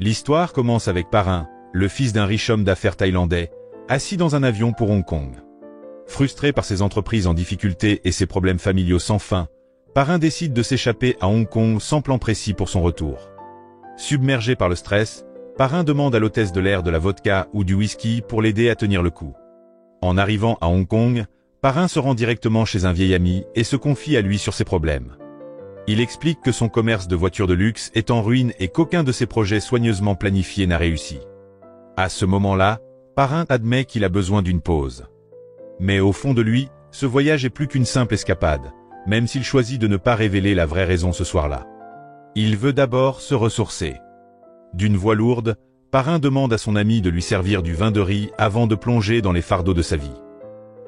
L'histoire commence avec Parrain, le fils d'un riche homme d'affaires thaïlandais, assis dans un avion pour Hong Kong. Frustré par ses entreprises en difficulté et ses problèmes familiaux sans fin, Parrain décide de s'échapper à Hong Kong sans plan précis pour son retour. Submergé par le stress, Parrain demande à l'hôtesse de l'air de la vodka ou du whisky pour l'aider à tenir le coup. En arrivant à Hong Kong, Parrain se rend directement chez un vieil ami et se confie à lui sur ses problèmes. Il explique que son commerce de voitures de luxe est en ruine et qu'aucun de ses projets soigneusement planifiés n'a réussi. À ce moment-là, Parrain admet qu'il a besoin d'une pause. Mais au fond de lui, ce voyage est plus qu'une simple escapade, même s'il choisit de ne pas révéler la vraie raison ce soir-là. Il veut d'abord se ressourcer. D'une voix lourde, Parrain demande à son ami de lui servir du vin de riz avant de plonger dans les fardeaux de sa vie.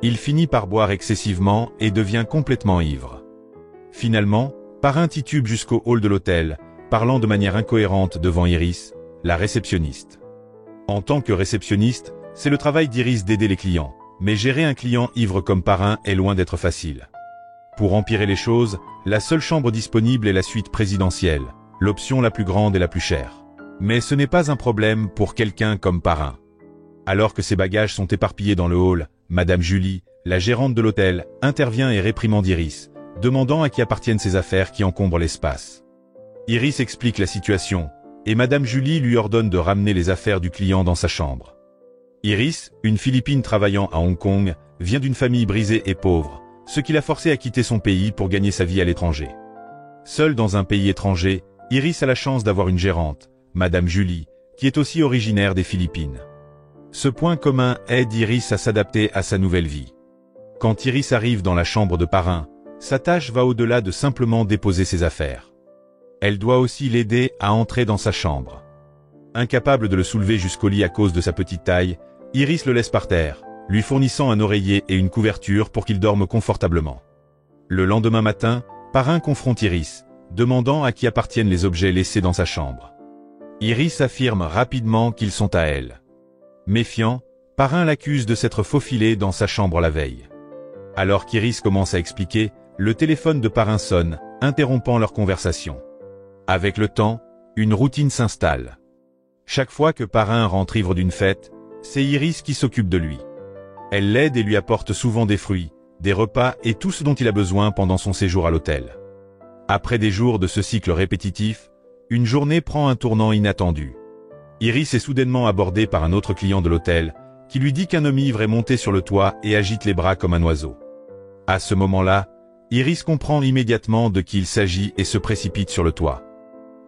Il finit par boire excessivement et devient complètement ivre. Finalement, Parrain titube jusqu'au hall de l'hôtel, parlant de manière incohérente devant Iris, la réceptionniste. En tant que réceptionniste, c'est le travail d'Iris d'aider les clients, mais gérer un client ivre comme Parrain est loin d'être facile. Pour empirer les choses, la seule chambre disponible est la suite présidentielle, l'option la plus grande et la plus chère. Mais ce n'est pas un problème pour quelqu'un comme Parrain. Alors que ses bagages sont éparpillés dans le hall, Madame Julie, la gérante de l'hôtel, intervient et réprimande Iris, demandant à qui appartiennent ces affaires qui encombrent l'espace. Iris explique la situation, et Madame Julie lui ordonne de ramener les affaires du client dans sa chambre. Iris, une Philippine travaillant à Hong Kong, vient d'une famille brisée et pauvre, ce qui l'a forcée à quitter son pays pour gagner sa vie à l'étranger. Seule dans un pays étranger, Iris a la chance d'avoir une gérante, Madame Julie, qui est aussi originaire des Philippines. Ce point commun aide Iris à s'adapter à sa nouvelle vie. Quand Iris arrive dans la chambre de Parrain, sa tâche va au-delà de simplement déposer ses affaires. Elle doit aussi l'aider à entrer dans sa chambre. Incapable de le soulever jusqu'au lit à cause de sa petite taille, Iris le laisse par terre, lui fournissant un oreiller et une couverture pour qu'il dorme confortablement. Le lendemain matin, Parrain confronte Iris, demandant à qui appartiennent les objets laissés dans sa chambre. Iris affirme rapidement qu'ils sont à elle. Méfiant, Parrain l'accuse de s'être faufilé dans sa chambre la veille. Alors qu'Iris commence à expliquer, le téléphone de Parrain sonne, interrompant leur conversation. Avec le temps, une routine s'installe. Chaque fois que Parrain rentre ivre d'une fête, c'est Iris qui s'occupe de lui. Elle l'aide et lui apporte souvent des fruits, des repas et tout ce dont il a besoin pendant son séjour à l'hôtel. Après des jours de ce cycle répétitif, une journée prend un tournant inattendu. Iris est soudainement abordée par un autre client de l'hôtel, qui lui dit qu'un homme ivre est monté sur le toit et agite les bras comme un oiseau. À ce moment-là, Iris comprend immédiatement de qui il s'agit et se précipite sur le toit.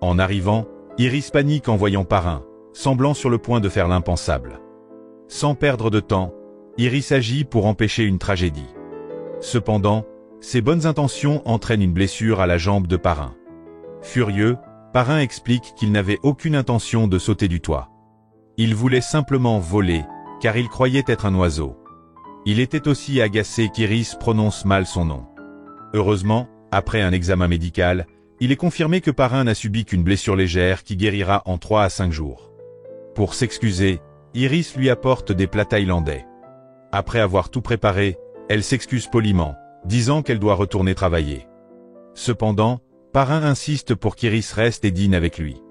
En arrivant, Iris panique en voyant Parrain, semblant sur le point de faire l'impensable. Sans perdre de temps, Iris agit pour empêcher une tragédie. Cependant, ses bonnes intentions entraînent une blessure à la jambe de Parrain. Furieux, Parrain explique qu'il n'avait aucune intention de sauter du toit. Il voulait simplement voler, car il croyait être un oiseau. Il était aussi agacé qu'Iris prononce mal son nom. Heureusement, après un examen médical, il est confirmé que Parrain n'a subi qu'une blessure légère qui guérira en 3 à 5 jours. Pour s'excuser, Iris lui apporte des plats thaïlandais. Après avoir tout préparé, elle s'excuse poliment, disant qu'elle doit retourner travailler. Cependant, Parrain insiste pour qu'Iris reste et dîne avec lui.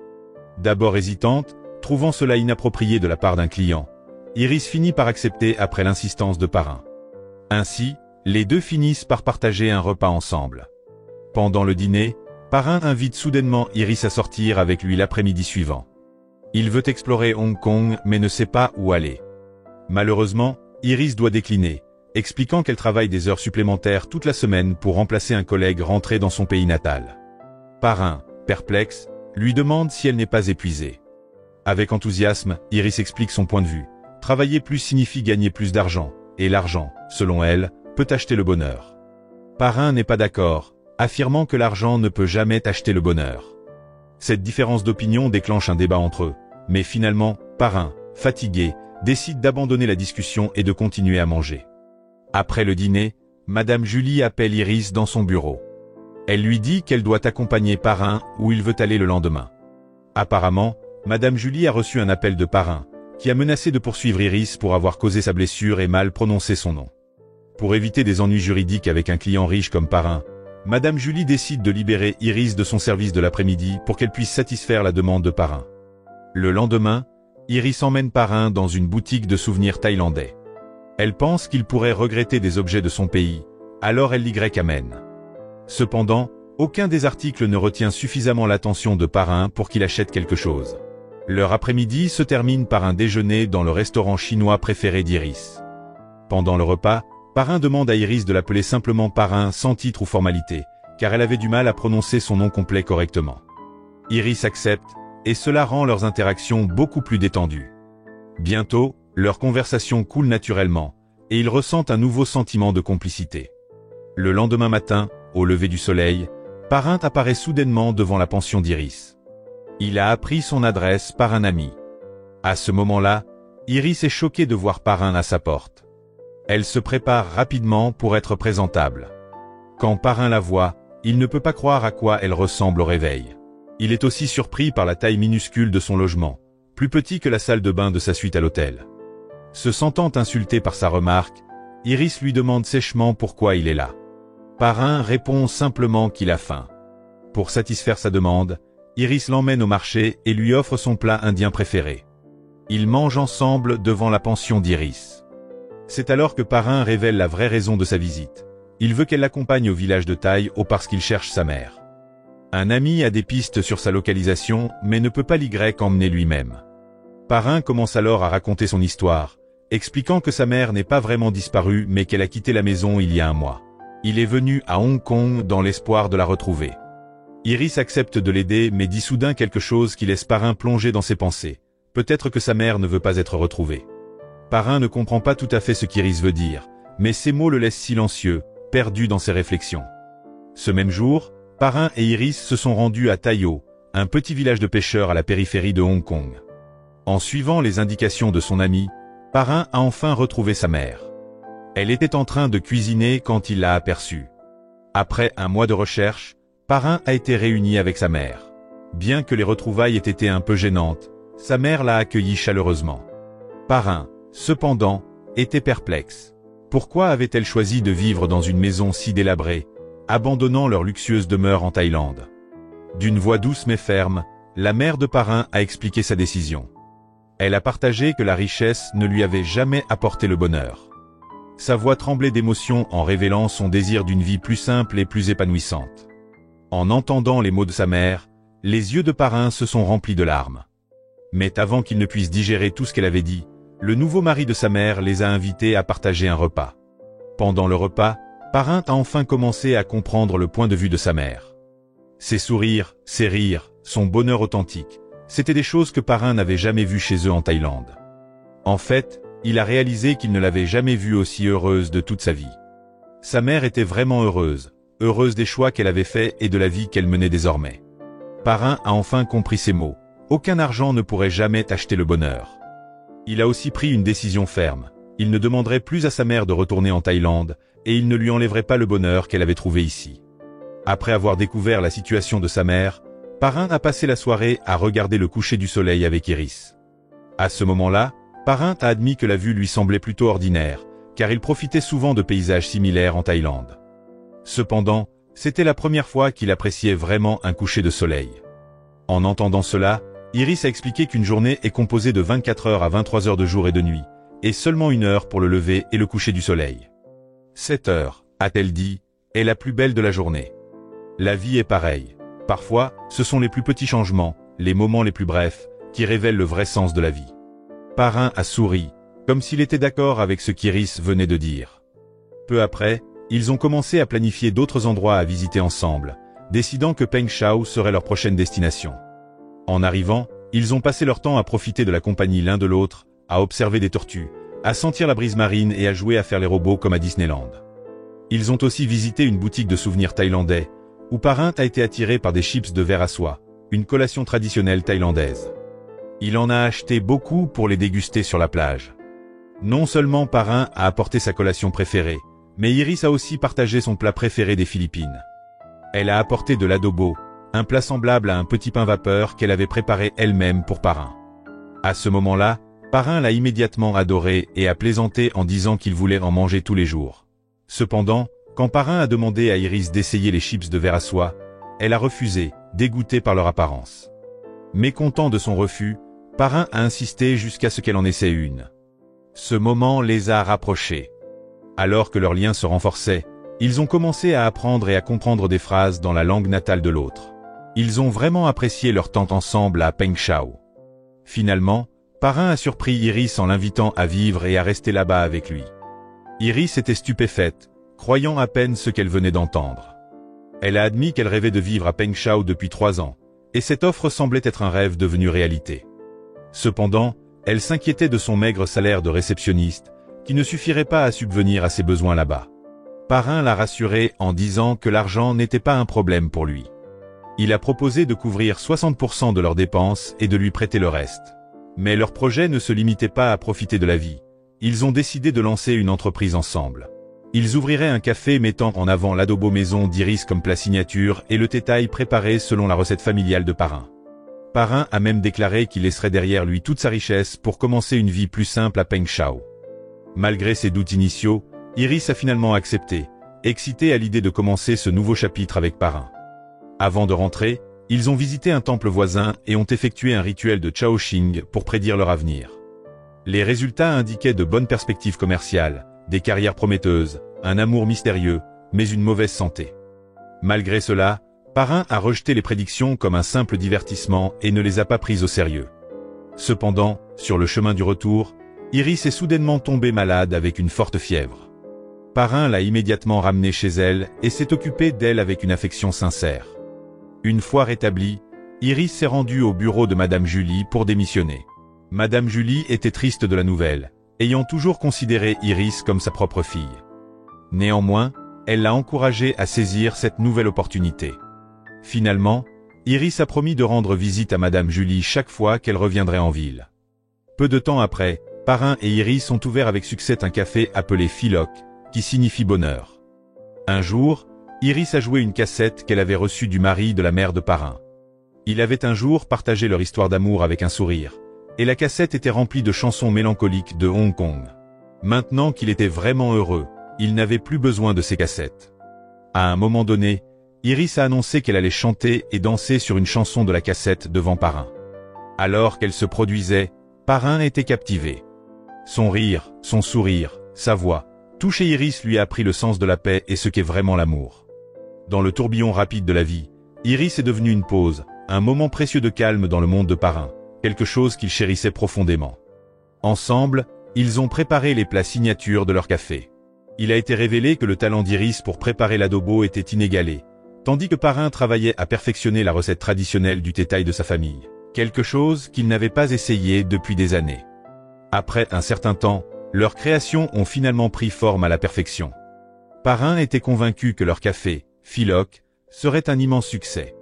D'abord hésitante, trouvant cela inapproprié de la part d'un client, Iris finit par accepter après l'insistance de Parrain. Ainsi, les deux finissent par partager un repas ensemble. Pendant le dîner, Parrain invite soudainement Iris à sortir avec lui l'après-midi suivant. Il veut explorer Hong Kong mais ne sait pas où aller. Malheureusement, Iris doit décliner, expliquant qu'elle travaille des heures supplémentaires toute la semaine pour remplacer un collègue rentré dans son pays natal. Parrain, perplexe, lui demande si elle n'est pas épuisée. Avec enthousiasme, Iris explique son point de vue. Travailler plus signifie gagner plus d'argent, et l'argent, selon elle, peut acheter le bonheur. Parrain n'est pas d'accord, affirmant que l'argent ne peut jamais acheter le bonheur. Cette différence d'opinion déclenche un débat entre eux, mais finalement, Parrain, fatigué, décide d'abandonner la discussion et de continuer à manger. Après le dîner, Madame Julie appelle Iris dans son bureau. Elle lui dit qu'elle doit accompagner Parrain où il veut aller le lendemain. Apparemment, Madame Julie a reçu un appel de Parrain, qui a menacé de poursuivre Iris pour avoir causé sa blessure et mal prononcé son nom. Pour éviter des ennuis juridiques avec un client riche comme Parrain, Madame Julie décide de libérer Iris de son service de l'après-midi pour qu'elle puisse satisfaire la demande de Parrain. Le lendemain, Iris emmène Parrain dans une boutique de souvenirs thaïlandais. Elle pense qu'il pourrait regretter des objets de son pays, alors elle l'y amène. Cependant, aucun des articles ne retient suffisamment l'attention de Parrain pour qu'il achète quelque chose. Leur après-midi se termine par un déjeuner dans le restaurant chinois préféré d'Iris. Pendant le repas, Parrain demande à Iris de l'appeler simplement Parrain sans titre ou formalité, car elle avait du mal à prononcer son nom complet correctement. Iris accepte, et cela rend leurs interactions beaucoup plus détendues. Bientôt, leur conversation coule naturellement, et ils ressentent un nouveau sentiment de complicité. Le lendemain matin, au lever du soleil, Parrain apparaît soudainement devant la pension d'Iris. Il a appris son adresse par un ami. À ce moment-là, Iris est choquée de voir Parrain à sa porte. Elle se prépare rapidement pour être présentable. Quand Parrain la voit, il ne peut pas croire à quoi elle ressemble au réveil. Il est aussi surpris par la taille minuscule de son logement, plus petit que la salle de bain de sa suite à l'hôtel. Se sentant insulté par sa remarque, Iris lui demande sèchement pourquoi il est là. Parrain répond simplement qu'il a faim. Pour satisfaire sa demande, Iris l'emmène au marché et lui offre son plat indien préféré. Ils mangent ensemble devant la pension d'Iris. C'est alors que Parrain révèle la vraie raison de sa visite. Il veut qu'elle l'accompagne au village de Thaï parce qu'il cherche sa mère. Un ami a des pistes sur sa localisation, mais ne peut pas emmener lui-même. Parrain commence alors à raconter son histoire, expliquant que sa mère n'est pas vraiment disparue mais qu'elle a quitté la maison il y a un mois. Il est venu à Hong Kong dans l'espoir de la retrouver. Iris accepte de l'aider mais dit soudain quelque chose qui laisse Parrain plonger dans ses pensées. Peut-être que sa mère ne veut pas être retrouvée. Parrain ne comprend pas tout à fait ce qu'Iris veut dire, mais ces mots le laissent silencieux, perdu dans ses réflexions. Ce même jour, Parrain et Iris se sont rendus à Tai O, un petit village de pêcheurs à la périphérie de Hong Kong. En suivant les indications de son ami, Parrain a enfin retrouvé sa mère. Elle était en train de cuisiner quand il l'a aperçue. Après un mois de recherche, Parrain a été réuni avec sa mère. Bien que les retrouvailles aient été un peu gênantes, sa mère l'a accueilli chaleureusement. Parrain, cependant, était perplexe. Pourquoi avait-elle choisi de vivre dans une maison si délabrée, abandonnant leur luxueuse demeure en Thaïlande? D'une voix douce mais ferme, la mère de Parrain a expliqué sa décision. Elle a partagé que la richesse ne lui avait jamais apporté le bonheur. Sa voix tremblait d'émotion en révélant son désir d'une vie plus simple et plus épanouissante. En entendant les mots de sa mère, les yeux de Parrain se sont remplis de larmes. Mais avant qu'il ne puisse digérer tout ce qu'elle avait dit, le nouveau mari de sa mère les a invités à partager un repas. Pendant le repas, Parrain a enfin commencé à comprendre le point de vue de sa mère. Ses sourires, ses rires, son bonheur authentique, c'étaient des choses que Parrain n'avait jamais vues chez eux en Thaïlande. En fait, il a réalisé qu'il ne l'avait jamais vue aussi heureuse de toute sa vie. Sa mère était vraiment heureuse des choix qu'elle avait faits et de la vie qu'elle menait désormais. Parrain a enfin compris ces mots. Aucun argent ne pourrait jamais acheter le bonheur. Il a aussi pris une décision ferme. Il ne demanderait plus à sa mère de retourner en Thaïlande, et il ne lui enlèverait pas le bonheur qu'elle avait trouvé ici. Après avoir découvert la situation de sa mère, Parrain a passé la soirée à regarder le coucher du soleil avec Iris. À ce moment-là, Parrain a admis que la vue lui semblait plutôt ordinaire, car il profitait souvent de paysages similaires en Thaïlande. Cependant, c'était la première fois qu'il appréciait vraiment un coucher de soleil. En entendant cela, Iris a expliqué qu'une journée est composée de 24 heures à 23 heures de jour et de nuit, et seulement 1 heure pour le lever et le coucher du soleil. Cette heure, a-t-elle dit, est la plus belle de la journée. La vie est pareille. Parfois, ce sont les plus petits changements, les moments les plus brefs, qui révèlent le vrai sens de la vie. Parrain a souri, comme s'il était d'accord avec ce qu'Iris venait de dire. Peu après, ils ont commencé à planifier d'autres endroits à visiter ensemble, décidant que Peng Chau serait leur prochaine destination. En arrivant, ils ont passé leur temps à profiter de la compagnie l'un de l'autre, à observer des tortues, à sentir la brise marine et à jouer à faire les robots comme à Disneyland. Ils ont aussi visité une boutique de souvenirs thaïlandais, où Parrain a été attiré par des chips de verre à soie, une collation traditionnelle thaïlandaise. Il en a acheté beaucoup pour les déguster sur la plage. Non seulement Parrain a apporté sa collation préférée, mais Iris a aussi partagé son plat préféré des Philippines. Elle a apporté de l'adobo, un plat semblable à un petit pain vapeur qu'elle avait préparé elle-même pour Parrain. À ce moment-là, Parrain l'a immédiatement adoré et a plaisanté en disant qu'il voulait en manger tous les jours. Cependant, quand Parrain a demandé à Iris d'essayer les chips de verre à soie, elle a refusé, dégoûtée par leur apparence. Mécontent de son refus, Parrain a insisté jusqu'à ce qu'elle en essaie une. Ce moment les a rapprochés. Alors que leur lien se renforçait, ils ont commencé à apprendre et à comprendre des phrases dans la langue natale de l'autre. Ils ont vraiment apprécié leur temps ensemble à Pengshao. Finalement, Parrain a surpris Iris en l'invitant à vivre et à rester là-bas avec lui. Iris était stupéfaite, croyant à peine ce qu'elle venait d'entendre. Elle a admis qu'elle rêvait de vivre à Pengshao depuis 3 ans, et cette offre semblait être un rêve devenu réalité. Cependant, elle s'inquiétait de son maigre salaire de réceptionniste, qui ne suffirait pas à subvenir à ses besoins là-bas. Parrain l'a rassurée en disant que l'argent n'était pas un problème pour lui. Il a proposé de couvrir 60% de leurs dépenses et de lui prêter le reste. Mais leur projet ne se limitait pas à profiter de la vie. Ils ont décidé de lancer une entreprise ensemble. Ils ouvriraient un café mettant en avant l'adobo maison d'Iris comme plat signature et le thé-thaï préparé selon la recette familiale de Parrain. Parrain a même déclaré qu'il laisserait derrière lui toute sa richesse pour commencer une vie plus simple à Pengshao. Malgré ses doutes initiaux, Iris a finalement accepté, excitée à l'idée de commencer ce nouveau chapitre avec Parrain. Avant de rentrer, ils ont visité un temple voisin et ont effectué un rituel de Chaoxing pour prédire leur avenir. Les résultats indiquaient de bonnes perspectives commerciales, des carrières prometteuses, un amour mystérieux, mais une mauvaise santé. Malgré cela, Parrain a rejeté les prédictions comme un simple divertissement et ne les a pas prises au sérieux. Cependant, sur le chemin du retour, Iris est soudainement tombée malade avec une forte fièvre. Parrain l'a immédiatement ramenée chez elle et s'est occupé d'elle avec une affection sincère. Une fois rétablie, Iris s'est rendue au bureau de Madame Julie pour démissionner. Madame Julie était triste de la nouvelle, ayant toujours considéré Iris comme sa propre fille. Néanmoins, elle l'a encouragée à saisir cette nouvelle opportunité. Finalement, Iris a promis de rendre visite à Madame Julie chaque fois qu'elle reviendrait en ville. Peu de temps après, Parrain et Iris ont ouvert avec succès un café appelé Philoc, qui signifie bonheur. Un jour, Iris a joué une cassette qu'elle avait reçue du mari de la mère de Parrain. Il avait un jour partagé leur histoire d'amour avec un sourire, et la cassette était remplie de chansons mélancoliques de Hong Kong. Maintenant qu'il était vraiment heureux, il n'avait plus besoin de ces cassettes. À un moment donné, Iris a annoncé qu'elle allait chanter et danser sur une chanson de la cassette devant Parrain. Alors qu'elle se produisait, Parrain était captivé. Son rire, son sourire, sa voix, tout chez Iris lui a appris le sens de la paix et ce qu'est vraiment l'amour. Dans le tourbillon rapide de la vie, Iris est devenue une pause, un moment précieux de calme dans le monde de Parrain, quelque chose qu'il chérissait profondément. Ensemble, ils ont préparé les plats signatures de leur café. Il a été révélé que le talent d'Iris pour préparer l'adobo était inégalé, tandis que Parrain travaillait à perfectionner la recette traditionnelle du thé-thaï de sa famille, quelque chose qu'il n'avait pas essayé depuis des années. Après un certain temps, leurs créations ont finalement pris forme à la perfection. Parrain était convaincu que leur café, Philoc, serait un immense succès.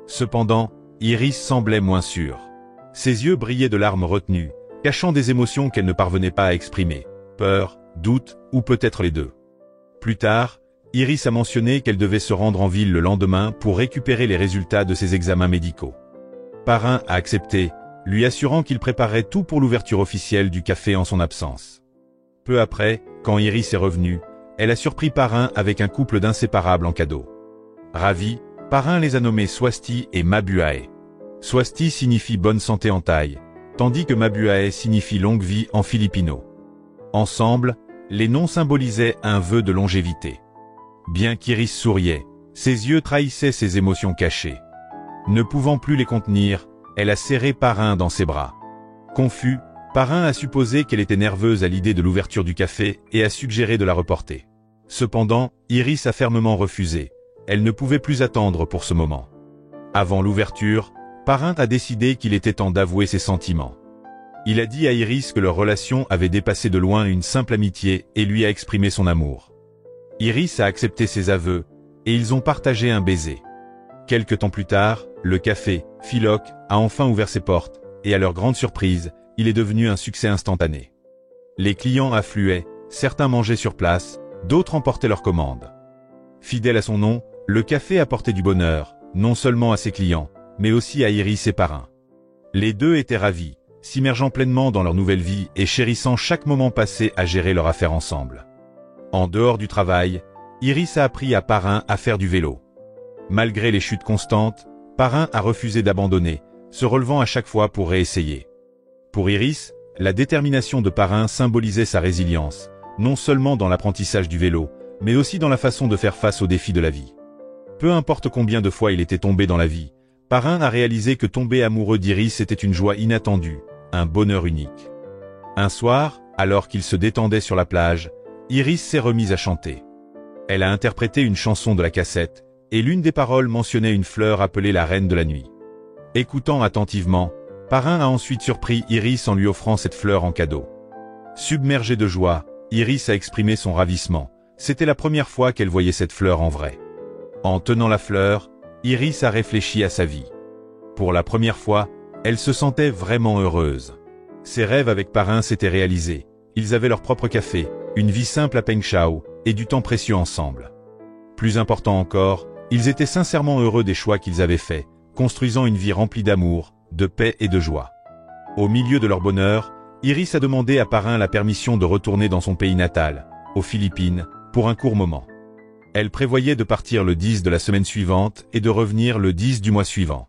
Cependant, Iris semblait moins sûre. Ses yeux brillaient de larmes retenues, cachant des émotions qu'elle ne parvenait pas à exprimer, peur, doute, ou peut-être les deux. Plus tard, Iris a mentionné qu'elle devait se rendre en ville le lendemain pour récupérer les résultats de ses examens médicaux. Parrain a accepté, lui assurant qu'il préparait tout pour l'ouverture officielle du café en son absence. Peu après, quand Iris est revenue, elle a surpris Parrain avec un couple d'inséparables en cadeau. Ravi, Parrain les a nommés Swasti et Mabuae. Swasti signifie bonne santé en thaï, tandis que Mabuae signifie longue vie en filipino. Ensemble, les noms symbolisaient un vœu de longévité. Bien qu'Iris souriait, ses yeux trahissaient ses émotions cachées. Ne pouvant plus les contenir, elle a serré Parrain dans ses bras. Confus, Parrain a supposé qu'elle était nerveuse à l'idée de l'ouverture du café et a suggéré de la reporter. Cependant, Iris a fermement refusé. Elle ne pouvait plus attendre pour ce moment. Avant l'ouverture, Parrain a décidé qu'il était temps d'avouer ses sentiments. Il a dit à Iris que leur relation avait dépassé de loin une simple amitié et lui a exprimé son amour. Iris a accepté ses aveux, et ils ont partagé un baiser. Quelque temps plus tard, le café, Philoc, a enfin ouvert ses portes, et à leur grande surprise, il est devenu un succès instantané. Les clients affluaient, certains mangeaient sur place, d'autres emportaient leurs commandes. Fidèle à son nom, le café apportait du bonheur, non seulement à ses clients, mais aussi à Iris et Parrain. Les deux étaient ravis, s'immergeant pleinement dans leur nouvelle vie et chérissant chaque moment passé à gérer leur affaire ensemble. En dehors du travail, Iris a appris à Parrain à faire du vélo. Malgré les chutes constantes, Parrain a refusé d'abandonner, se relevant à chaque fois pour réessayer. Pour Iris, la détermination de Parrain symbolisait sa résilience, non seulement dans l'apprentissage du vélo, mais aussi dans la façon de faire face aux défis de la vie. Peu importe combien de fois il était tombé dans la vie, Parrain a réalisé que tomber amoureux d'Iris était une joie inattendue, un bonheur unique. Un soir, alors qu'il se détendait sur la plage, Iris s'est remise à chanter. Elle a interprété une chanson de la cassette, et l'une des paroles mentionnait une fleur appelée la reine de la nuit. Écoutant attentivement, Parrain a ensuite surpris Iris en lui offrant cette fleur en cadeau. Submergée de joie, Iris a exprimé son ravissement. C'était la première fois qu'elle voyait cette fleur en vrai. En tenant la fleur, Iris a réfléchi à sa vie. Pour la première fois, elle se sentait vraiment heureuse. Ses rêves avec Parrain s'étaient réalisés. Ils avaient leur propre café, une vie simple à Peng Chau, et du temps précieux ensemble. Plus important encore, ils étaient sincèrement heureux des choix qu'ils avaient faits, construisant une vie remplie d'amour, de paix et de joie. Au milieu de leur bonheur, Iris a demandé à Parrain la permission de retourner dans son pays natal, aux Philippines, pour un court moment. Elle prévoyait de partir le 10 de la semaine suivante et de revenir le 10 du mois suivant.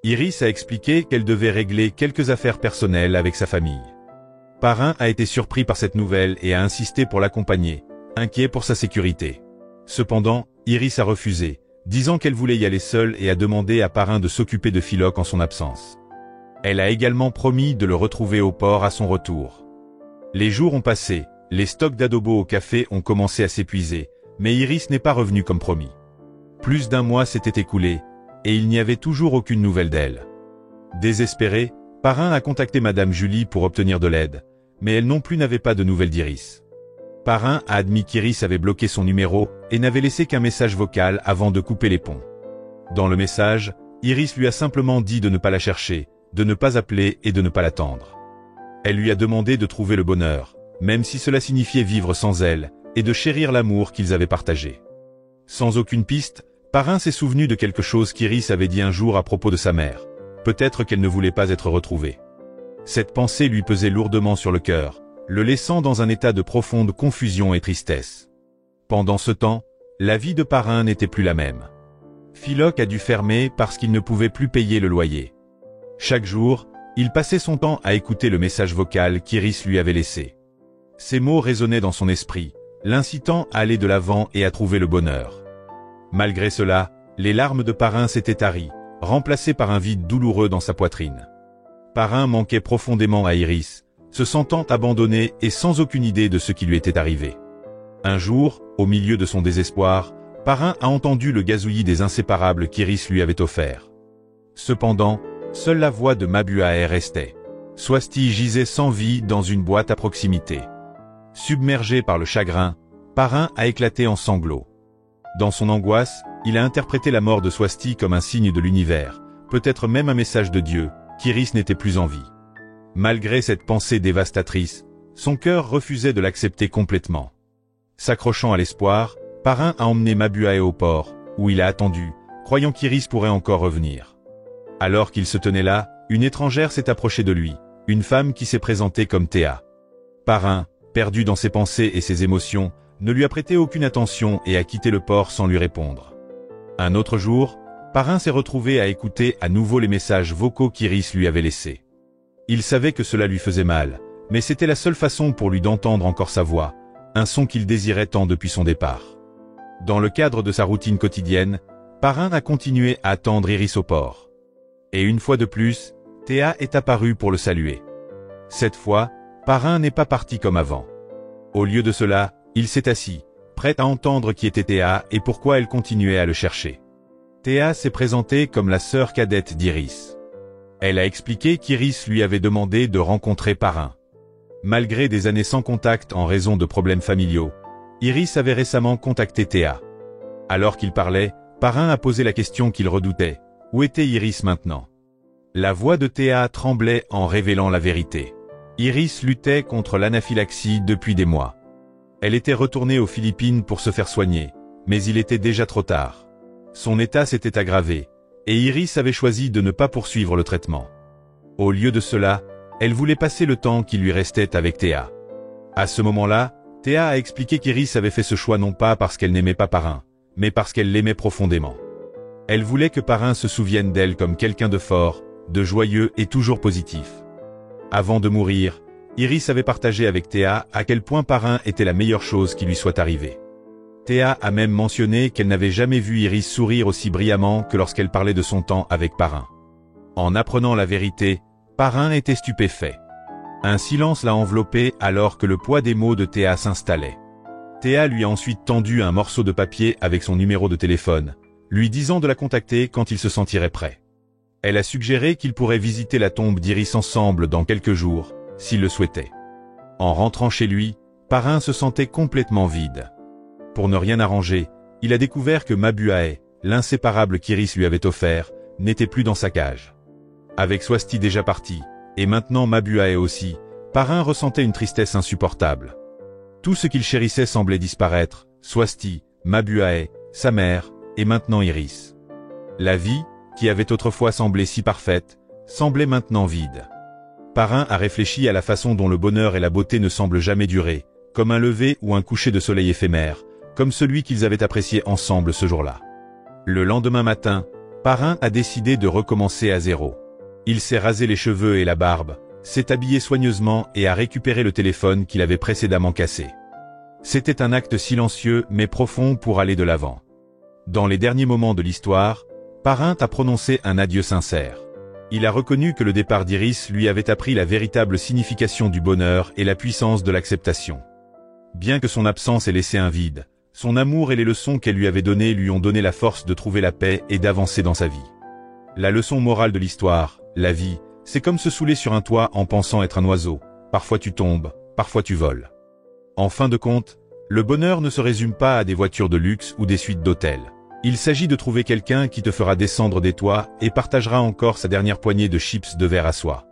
Iris a expliqué qu'elle devait régler quelques affaires personnelles avec sa famille. Parrain a été surpris par cette nouvelle et a insisté pour l'accompagner, inquiet pour sa sécurité. Cependant, Iris a refusé, disant qu'elle voulait y aller seule et a demandé à Parrain de s'occuper de Philoc en son absence. Elle a également promis de le retrouver au port à son retour. Les jours ont passé, les stocks d'adobo au café ont commencé à s'épuiser, mais Iris n'est pas revenue comme promis. Plus d'un mois s'était écoulé, et il n'y avait toujours aucune nouvelle d'elle. Désespéré, Parrain a contacté Madame Julie pour obtenir de l'aide, mais elle non plus n'avait pas de nouvelles d'Iris. Parrain a admis qu'Iris avait bloqué son numéro et n'avait laissé qu'un message vocal avant de couper les ponts. Dans le message, Iris lui a simplement dit de ne pas la chercher, de ne pas appeler et de ne pas l'attendre. Elle lui a demandé de trouver le bonheur, même si cela signifiait vivre sans elle, et de chérir l'amour qu'ils avaient partagé. Sans aucune piste, Parrain s'est souvenu de quelque chose qu'Iris avait dit un jour à propos de sa mère. Peut-être qu'elle ne voulait pas être retrouvée. Cette pensée lui pesait lourdement sur le cœur, le laissant dans un état de profonde confusion et tristesse. Pendant ce temps, la vie de Parrain n'était plus la même. Philoc a dû fermer parce qu'il ne pouvait plus payer le loyer. Chaque jour, il passait son temps à écouter le message vocal qu'Iris lui avait laissé. Ces mots résonnaient dans son esprit, l'incitant à aller de l'avant et à trouver le bonheur. Malgré cela, les larmes de Parrain s'étaient taries, remplacées par un vide douloureux dans sa poitrine. Parrain manquait profondément à Iris, se sentant abandonné et sans aucune idée de ce qui lui était arrivé. Un jour, au milieu de son désespoir, Parrain a entendu le gazouillis des inséparables qu'Iris lui avait offert. Cependant, seule la voix de Mabuae restait. Swasti gisait sans vie dans une boîte à proximité. Submergé par le chagrin, Parrain a éclaté en sanglots. Dans son angoisse, il a interprété la mort de Swasti comme un signe de l'univers, peut-être même un message de Dieu, qu'Iris n'était plus en vie. Malgré cette pensée dévastatrice, son cœur refusait de l'accepter complètement. S'accrochant à l'espoir, Parrain a emmené Mabuae au port, où il a attendu, croyant qu'Iris pourrait encore revenir. Alors qu'il se tenait là, une étrangère s'est approchée de lui, une femme qui s'est présentée comme Théa. Parrain, perdu dans ses pensées et ses émotions, ne lui a prêté aucune attention et a quitté le port sans lui répondre. Un autre jour, Parrain s'est retrouvé à écouter à nouveau les messages vocaux qu'Iris lui avait laissés. Il savait que cela lui faisait mal, mais c'était la seule façon pour lui d'entendre encore sa voix, un son qu'il désirait tant depuis son départ. Dans le cadre de sa routine quotidienne, Parrain a continué à attendre Iris au port. Et une fois de plus, Théa est apparue pour le saluer. Cette fois, Parrain n'est pas parti comme avant. Au lieu de cela, il s'est assis, prêt à entendre qui était Théa et pourquoi elle continuait à le chercher. Théa s'est présentée comme la sœur cadette d'Iris. Elle a expliqué qu'Iris lui avait demandé de rencontrer Parrain. Malgré des années sans contact en raison de problèmes familiaux, Iris avait récemment contacté Théa. Alors qu'il parlait, Parrain a posé la question qu'il redoutait. Où était Iris maintenant? La voix de Théa tremblait en révélant la vérité. Iris luttait contre l'anaphylaxie depuis des mois. Elle était retournée aux Philippines pour se faire soigner, mais il était déjà trop tard. Son état s'était aggravé, et Iris avait choisi de ne pas poursuivre le traitement. Au lieu de cela, elle voulait passer le temps qui lui restait avec Théa. À ce moment-là, Théa a expliqué qu'Iris avait fait ce choix non pas parce qu'elle n'aimait pas Parrain, mais parce qu'elle l'aimait profondément. Elle voulait que Parrain se souvienne d'elle comme quelqu'un de fort, de joyeux et toujours positif. Avant de mourir, Iris avait partagé avec Théa à quel point Parrain était la meilleure chose qui lui soit arrivée. Théa a même mentionné qu'elle n'avait jamais vu Iris sourire aussi brillamment que lorsqu'elle parlait de son temps avec Parrain. En apprenant la vérité, Parrain était stupéfait. Un silence l'a enveloppé alors que le poids des mots de Théa s'installait. Théa lui a ensuite tendu un morceau de papier avec son numéro de téléphone, lui disant de la contacter quand il se sentirait prêt. Elle a suggéré qu'ils pourraient visiter la tombe d'Iris ensemble dans quelques jours, s'il le souhaitait. En rentrant chez lui, Parrain se sentait complètement vide. Pour ne rien arranger, il a découvert que Mabuae, l'inséparable qu'Iris lui avait offert, n'était plus dans sa cage. Avec Swasti déjà parti, et maintenant Mabuae aussi, Parrain ressentait une tristesse insupportable. Tout ce qu'il chérissait semblait disparaître, Swasti, Mabuae, sa mère, et maintenant Iris. La vie, qui avait autrefois semblé si parfaite, semblait maintenant vide. Parrain a réfléchi à la façon dont le bonheur et la beauté ne semblent jamais durer, comme un lever ou un coucher de soleil éphémère, comme celui qu'ils avaient apprécié ensemble ce jour-là. Le lendemain matin, Parrain a décidé de recommencer à zéro. Il s'est rasé les cheveux et la barbe, s'est habillé soigneusement et a récupéré le téléphone qu'il avait précédemment cassé. C'était un acte silencieux mais profond pour aller de l'avant. Dans les derniers moments de l'histoire, Parrain a prononcé un adieu sincère. Il a reconnu que le départ d'Iris lui avait appris la véritable signification du bonheur et la puissance de l'acceptation. Bien que son absence ait laissé un vide, son amour et les leçons qu'elle lui avait données lui ont donné la force de trouver la paix et d'avancer dans sa vie. La leçon morale de l'histoire, la vie, c'est comme se saouler sur un toit en pensant être un oiseau. Parfois tu tombes, parfois tu voles. En fin de compte, le bonheur ne se résume pas à des voitures de luxe ou des suites d'hôtels. Il s'agit de trouver quelqu'un qui te fera descendre des toits et partagera encore sa dernière poignée de chips de verre à soie.